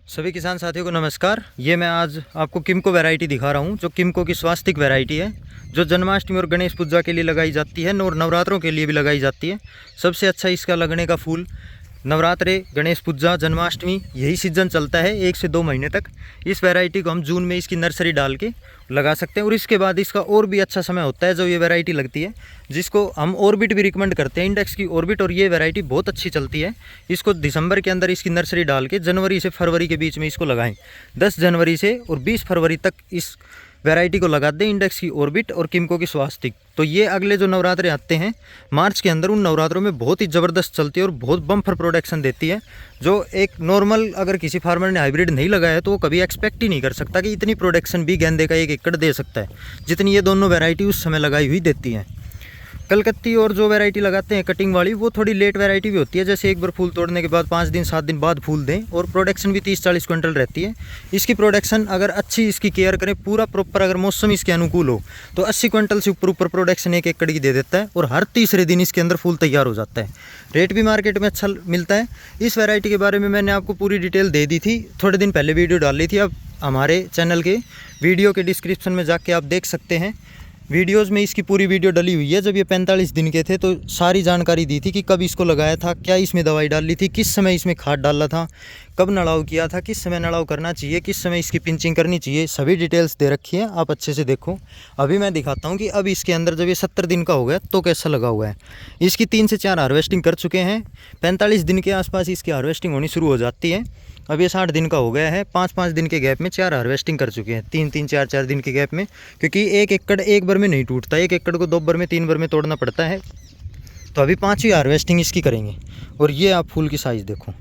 सभी किसान साथियों को नमस्कार। ये मैं आज आपको किमको वैरायटी दिखा रहा हूँ, जो किमको की स्वास्तिक वैरायटी है, जो जन्माष्टमी और गणेश पूजा के लिए लगाई जाती है और नवरात्रों के लिए भी लगाई जाती है। सबसे अच्छा इसका लगने का फूल नवरात्रे, गणेश पूजा, जन्माष्टमी यही सीज़न चलता है 1 से 2 महीने तक। इस वैरायटी को हम जून में इसकी नर्सरी डाल के लगा सकते हैं और इसके बाद इसका और भी अच्छा समय होता है जो ये वैरायटी लगती है, जिसको हम ऑर्बिट भी रिकमेंड करते हैं, इंडेक्स की ऑर्बिट। और ये वैरायटी बहुत अच्छी चलती है। इसको दिसंबर के अंदर इसकी नर्सरी डाल के जनवरी से फरवरी के बीच में इसको लगाएं। 10 जनवरी से और 20 फरवरी तक इस वैरायटी को लगा दें, इंडेक्स की ऑर्बिट और किमको की स्वास्तिक। तो ये अगले जो नवरात्रे आते हैं मार्च के अंदर, उन नवरात्रों में बहुत ही ज़बरदस्त चलती है और बहुत बम्पर प्रोडक्शन देती है, जो एक नॉर्मल अगर किसी फार्मर ने हाइब्रिड नहीं लगाया है तो वो कभी एक्सपेक्ट ही नहीं कर सकता कि इतनी प्रोडक्शन भी गेंदे का 1 एकड़ दे सकता है, जितनी ये दोनों वैरायटी उस समय लगाई हुई देती हैं। कलकत्ती और जो वैरायटी लगाते हैं कटिंग वाली, वो थोड़ी लेट वैरायटी भी होती है, जैसे एक बार फूल तोड़ने के बाद 5 दिन 7 दिन बाद फूल दें, और प्रोडक्शन भी 30-40 क्विंटल रहती है। इसकी प्रोडक्शन अगर अच्छी इसकी केयर करें, पूरा प्रॉपर अगर मौसम इसके अनुकूल हो, तो 80 क्विंटल से ऊपर प्रोडक्शन 1 एकड़ की दे देता है, और हर तीसरे दिन इसके अंदर फूल तैयार हो जाता है। रेट भी मार्केट में अच्छा मिलता है। इस वैरायटी के बारे में मैंने आपको पूरी डिटेल दे दी थी, थोड़े दिन पहले वीडियो डाल ली थी। अब हमारे चैनल के वीडियो के डिस्क्रिप्शन में जाके आप देख सकते हैं, वीडियोज़ में इसकी पूरी वीडियो डली हुई है। जब ये 45 दिन के थे तो सारी जानकारी दी थी कि कब इसको लगाया था, क्या इसमें दवाई डाली थी, किस समय इसमें खाद डाला था, कब नड़ाव किया था, किस समय नड़ाव करना चाहिए, किस समय इसकी पिंचिंग करनी चाहिए, सभी डिटेल्स दे रखी है। आप अच्छे से देखो। अभी मैं दिखाता हूँ कि अब इसके अंदर जब ये 70 दिन का हो गया तो कैसा लगा हुआ है। इसकी 3 से 4 हार्वेस्टिंग कर चुके हैं। 45 दिन के आसपास इसकी हार्वेस्टिंग होनी शुरू हो जाती है। अब ये 60 दिन का हो गया है। 5-5 दिन के गैप में 4 हार्वेस्टिंग कर चुके हैं, 3-3, 4-4 दिन के गैप में, क्योंकि 1 एकड़ एक बार में नहीं टूटता, 1 एकड़ को 2 बार में 3 बार में तोड़ना पड़ता है। तो अभी 5वीं हार्वेस्टिंग इसकी करेंगे। और ये आप फूल की साइज़ देखो।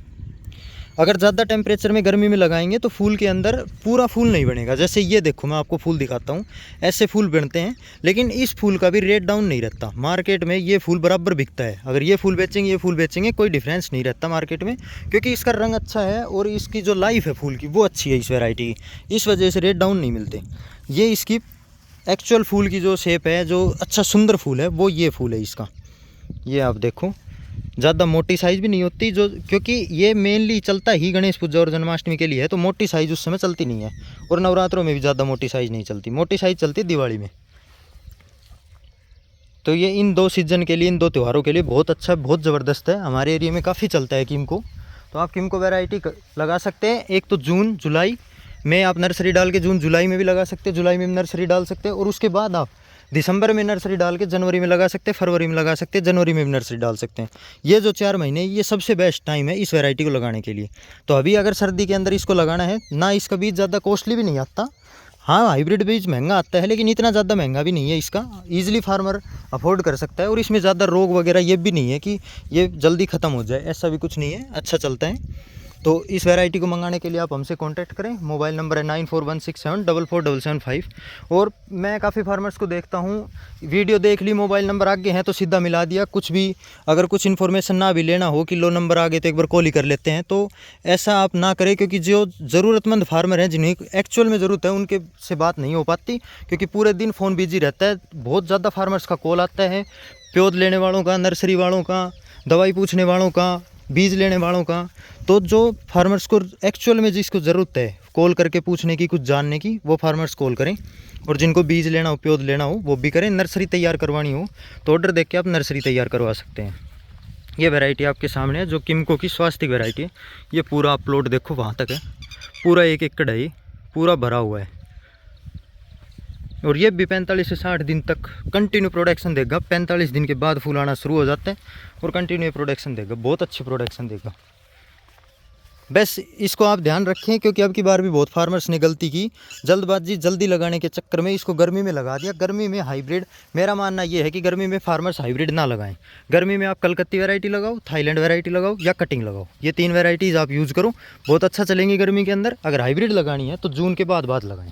अगर ज़्यादा टेम्परेचर में गर्मी में लगाएंगे तो फूल के अंदर पूरा फूल नहीं बनेगा। जैसे ये देखो, मैं आपको फूल दिखाता हूँ, ऐसे फूल बनते हैं, लेकिन इस फूल का भी रेट डाउन नहीं रहता। मार्केट में ये फूल बराबर बिकता है। अगर ये फूल बेचेंगे, ये फूल बेचेंगे, कोई डिफरेंस नहीं रहता मार्केट में, क्योंकि इसका रंग अच्छा है और इसकी जो लाइफ है फूल की वो अच्छी है इस वैरायटी की। इस वजह से रेट डाउन नहीं मिलते। ये इसकी एक्चुअल फूल की जो शेप है, जो अच्छा सुंदर फूल है, वो ये फूल है इसका। ये आप देखो, ज़्यादा मोटी साइज़ भी नहीं होती, जो क्योंकि ये मेनली चलता ही गणेश पूजा और जन्माष्टमी के लिए है, तो मोटी साइज़ उस समय चलती नहीं है। और नवरात्रों में भी ज़्यादा मोटी साइज़ नहीं चलती, मोटी साइज़ चलती है दिवाली में। तो ये इन 2 सीज़न के लिए, इन 2 त्योहारों के लिए बहुत अच्छा, बहुत ज़बरदस्त है। हमारे एरिया में काफ़ी चलता है किमको। तो आप किमको वैरायटी लगा सकते हैं। एक तो जून जुलाई में आप नर्सरी डाल के जून जुलाई में भी लगा सकते हैं, जुलाई में भी नर्सरी डाल सकते हैं, और उसके बाद आप दिसंबर में नर्सरी डाल के जनवरी में लगा सकते हैं, फरवरी में लगा सकते हैं, जनवरी में भी नर्सरी डाल सकते हैं। ये जो 4 महीने, ये सबसे बेस्ट टाइम है इस वैरायटी को लगाने के लिए। तो अभी अगर सर्दी के अंदर इसको लगाना है ना, इसका बीज ज़्यादा कॉस्टली भी नहीं आता। हाँ, हाइब्रिड बीज महंगा आता है, लेकिन इतना ज़्यादा महंगा भी नहीं है। इसका ईजिली फार्मर अफोर्ड कर सकता है, और इसमें ज़्यादा रोग वगैरह ये भी नहीं है कि ये जल्दी ख़त्म हो जाए, ऐसा भी कुछ नहीं है, अच्छा चलता है। तो इस वैरायटी को मंगाने के लिए आप हमसे कांटेक्ट करें। मोबाइल नंबर है 9416744775। और मैं काफ़ी फार्मर्स को देखता हूँ, वीडियो देख ली, मोबाइल नंबर आगे हैं तो सीधा मिला दिया। कुछ भी अगर कुछ इन्फॉर्मेशन ना भी लेना हो कि लो नंबर आगे तो एक बार कॉल ही कर लेते हैं, तो ऐसा आप ना करें, क्योंकि जो ज़रूरतमंद फार्मर हैं, जिन्हें एक्चुअल में ज़रूरत है, उनके से बात नहीं हो पाती, क्योंकि पूरे दिन फ़ोन बिजी रहता है। बहुत ज़्यादा फार्मर्स का कॉल आता है, पौध लेने वालों का, नर्सरी वालों का, दवाई पूछने वालों का, बीज लेने वालों का। तो जो फार्मर्स को एक्चुअल में जिसको ज़रूरत है कॉल करके पूछने की, कुछ जानने की, वो फार्मर्स कॉल करें। और जिनको बीज लेना हो, पौध लेना हो, वो भी करें। नर्सरी तैयार करवानी हो तो ऑर्डर देख के आप नर्सरी तैयार करवा सकते हैं। ये वैरायटी आपके सामने है, जो किमको की स्वास्तिक वैरायटी है। ये पूरा आप प्लॉट देखो, वहाँ तक है, पूरा 1 एकड़ है, ये पूरा भरा हुआ है। और ये भी 45 से 60 दिन तक कंटिन्यू प्रोडक्शन देगा। 45 दिन के बाद फूल आना शुरू हो जाता है और कंटिन्यू प्रोडक्शन देगा, बहुत अच्छी प्रोडक्शन देगा। बस इसको आप ध्यान रखें, क्योंकि अब की बार भी बहुत फार्मर्स ने गलती की, जल्दबाजी जल्दी लगाने के चक्कर में इसको गर्मी में लगा दिया। गर्मी में हाइब्रिड, मेरा मानना ये है कि गर्मी में फार्मर्स हाइब्रिड ना लगाएं। गर्मी में आप कलकत्ती वैरायटी लगाओ, थाईलैंड वैरायटी लगाओ, या कटिंग लगाओ। ये 3 वैरायटीज़ आप यूज़ करो, बहुत अच्छा चलेंगी गर्मी के अंदर। अगर हाइब्रिड लगानी है तो जून के बाद लगाएं।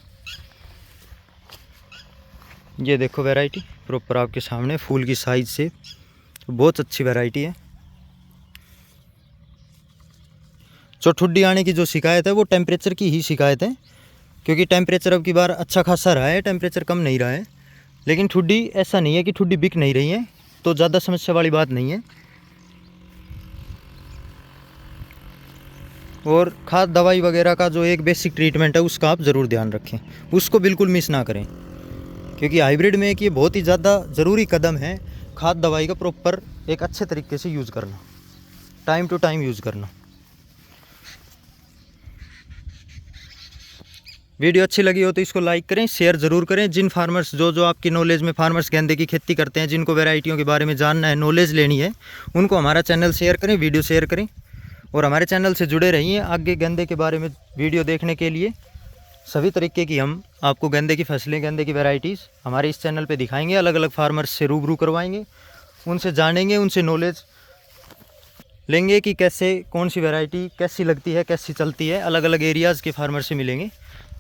ये देखो वैरायटी प्रॉपर आपके सामने, फूल की साइज़ से बहुत अच्छी वैरायटी है। जो ठुड्डी आने की जो शिकायत है, वो टेम्परेचर की ही शिकायत है, क्योंकि टेम्परेचर अब की बार अच्छा खासा रहा है, टेम्परेचर कम नहीं रहा है। लेकिन ठुड्डी ऐसा नहीं है कि ठुड्डी बिक नहीं रही है, तो ज़्यादा समस्या वाली बात नहीं है। और खाद दवाई वगैरह का जो एक बेसिक ट्रीटमेंट है उसका आप ज़रूर ध्यान रखें, उसको बिल्कुल मिस ना करें, क्योंकि हाइब्रिड में एक ये बहुत ही ज़्यादा ज़रूरी कदम है खाद दवाई का प्रॉपर एक अच्छे तरीके से यूज़ करना, टाइम टू टाइम यूज़ करना। वीडियो अच्छी लगी हो तो इसको लाइक करें, शेयर ज़रूर करें। जिन फार्मर्स जो आपकी नॉलेज में फार्मर्स गेंदे की खेती करते हैं, जिनको वैरायटियों के बारे में जानना है, नॉलेज लेनी है, उनको हमारा चैनल शेयर करें, वीडियो शेयर करें और हमारे चैनल से जुड़े रहिए। आगे गेंदे के बारे में वीडियो देखने के लिए सभी तरीके की हम आपको गेंदे की फसलें, गेंदे की वैरायटीज़ हमारे इस चैनल पे दिखाएंगे। अलग अलग फार्मर्स से रूबरू करवाएंगे, उनसे जानेंगे, उनसे नॉलेज लेंगे कि कैसे कौन सी वैरायटी कैसी लगती है, कैसी चलती है। अलग अलग एरियाज़ के फार्मर से मिलेंगे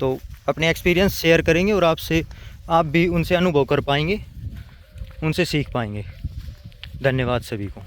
तो अपने एक्सपीरियंस शेयर करेंगे और आप भी उनसे अनुभव कर पाएंगे, उनसे सीख पाएंगे। धन्यवाद सभी को।